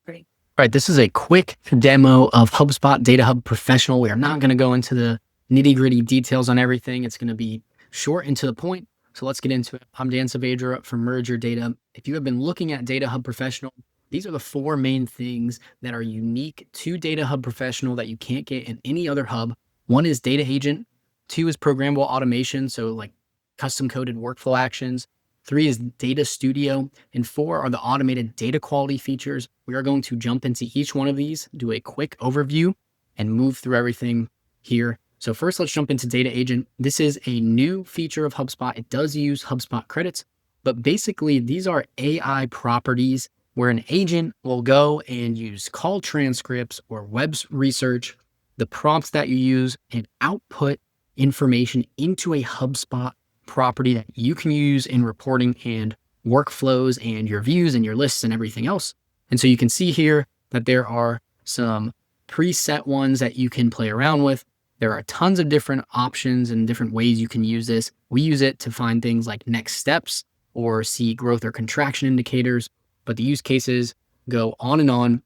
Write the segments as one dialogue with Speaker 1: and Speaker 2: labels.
Speaker 1: Great. All right, this is a quick demo of HubSpot Data Hub Professional. We are not going to go into the nitty-gritty details on everything. It's going to be short and to the point. So let's get into it. I'm Dan Saavedra from MergeYourData. If you have been looking at Data Hub Professional, these are the four main things that are unique to Data Hub Professional that you can't get in any other hub. One is Data Agent. Two is Programmable Automation, so like custom coded workflow actions. Three is Data Studio, and four are the automated data quality features. We are going to jump into each one of these, do a quick overview, and move through everything here. So first, let's jump into Data Agent. This is a new feature of HubSpot. It does use HubSpot credits, but basically these are AI properties where an agent will go and use call transcripts or web research, the prompts that you use, and output information into a HubSpot property that you can use in reporting and workflows and your views and your lists and everything else. And so you can see here that there are some preset ones that you can play around with. There are tons of different options and different ways you can use this. We use it to find things like next steps or see growth or contraction indicators, but the use cases go on and on.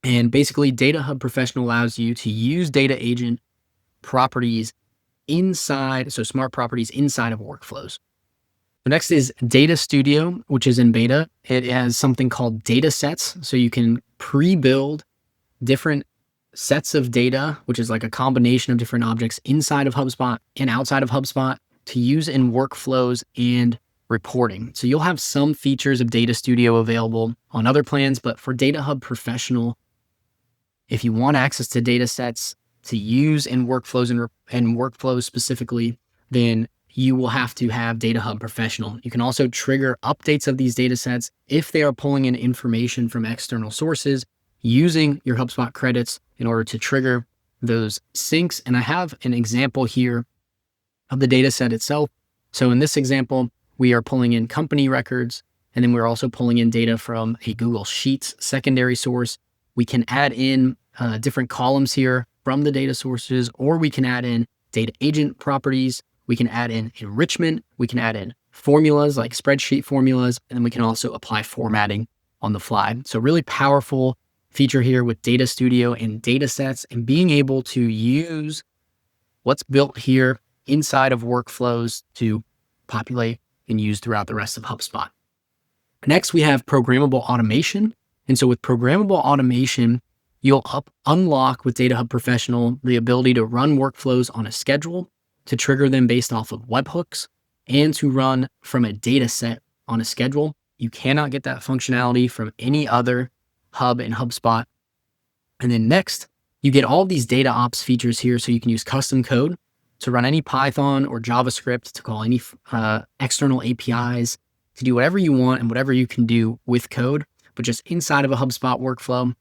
Speaker 1: And basically Data Hub Professional allows you to use Data Agent properties inside, so smart properties inside of workflows. The next is Data Studio, which is in beta. It has something called data sets. So you can pre-build different sets of data, which is like a combination of different objects inside of HubSpot and outside of HubSpot to use in workflows and reporting. So you'll have some features of Data Studio available on other plans, but for Data Hub Professional, if you want access to data sets to use in workflows and workflows specifically, then you will have to have Data Hub Professional. You can also trigger updates of these data sets if they are pulling in information from external sources using your HubSpot credits in order to trigger those syncs. And I have an example here of the data set itself. So in this example, we are pulling in company records, and then we're also pulling in data from a Google Sheets secondary source. We can add in different columns here from the data sources, or we can add in data agent properties. We can add in enrichment. We can add in formulas like spreadsheet formulas, and then we can also apply formatting on the fly. So really powerful feature here with Data Studio and data sets and being able to use what's built here inside of workflows to populate and use throughout the rest of HubSpot. Next, we have Programmable Automation. And so with Programmable Automation, you'll unlock with Data Hub Professional the ability to run workflows on a schedule, to trigger them based off of webhooks, and to run from a data set on a schedule. You cannot get that functionality from any other hub in HubSpot. And then next, you get all these data ops features here. So you can use custom code to run any Python or JavaScript, to call any external APIs, to do whatever you want and whatever you can do with code, but just inside of a HubSpot workflow.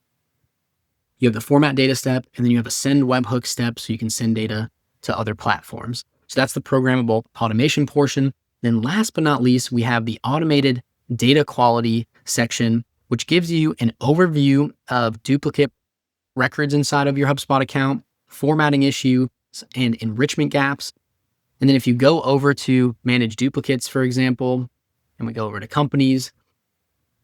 Speaker 1: You have the format data step, and then you have a send webhook step so you can send data to other platforms. So that's the programmable automation portion. Then last but not least, we have the automated data quality section, which gives you an overview of duplicate records inside of your HubSpot account, formatting issues, and enrichment gaps. And then if you go over to manage duplicates, for example, and we go over to companies,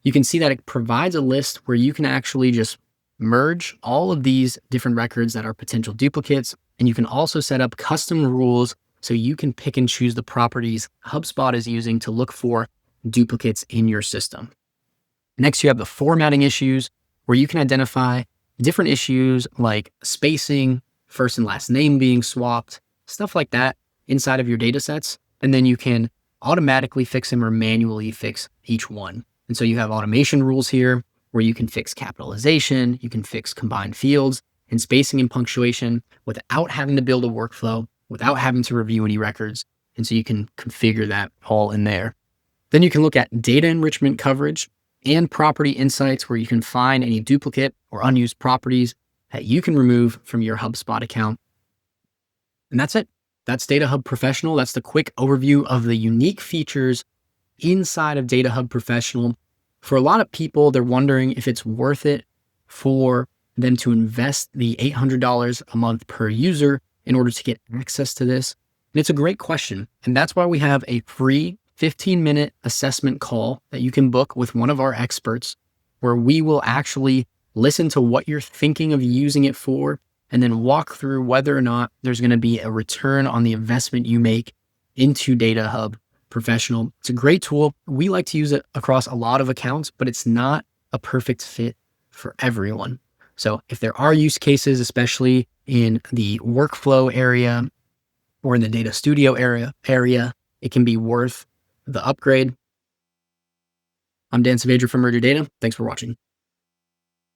Speaker 1: you can see that it provides a list where you can actually just merge all of these different records that are potential duplicates. And you can also set up custom rules so you can pick and choose the properties HubSpot is using to look for duplicates in your system. Next, you have the formatting issues where you can identify different issues like spacing, first and last name being swapped, stuff like that inside of your data sets. And then you can automatically fix them or manually fix each one. And so you have automation rules here where you can fix capitalization, you can fix combined fields and spacing and punctuation without having to build a workflow, without having to review any records. And so you can configure that all in there. Then you can look at data enrichment coverage and property insights where you can find any duplicate or unused properties that you can remove from your HubSpot account. And that's it. That's Data Hub Professional. That's the quick overview of the unique features inside of Data Hub Professional. For a lot of people, they're wondering if it's worth it for them to invest the $800 a month per user in order to get access to this. And it's a great question. And that's why we have a free 15-minute assessment call that you can book with one of our experts, where we will actually listen to what you're thinking of using it for, and then walk through whether or not there's going to be a return on the investment you make into Data Hub Professional. It's a great tool. We like to use it across a lot of accounts, but it's not a perfect fit for everyone. So if there are use cases, especially in the workflow area or in the data studio area, it can be worth the upgrade. I'm Dan Saavedra from MergeYourData. Thanks for watching.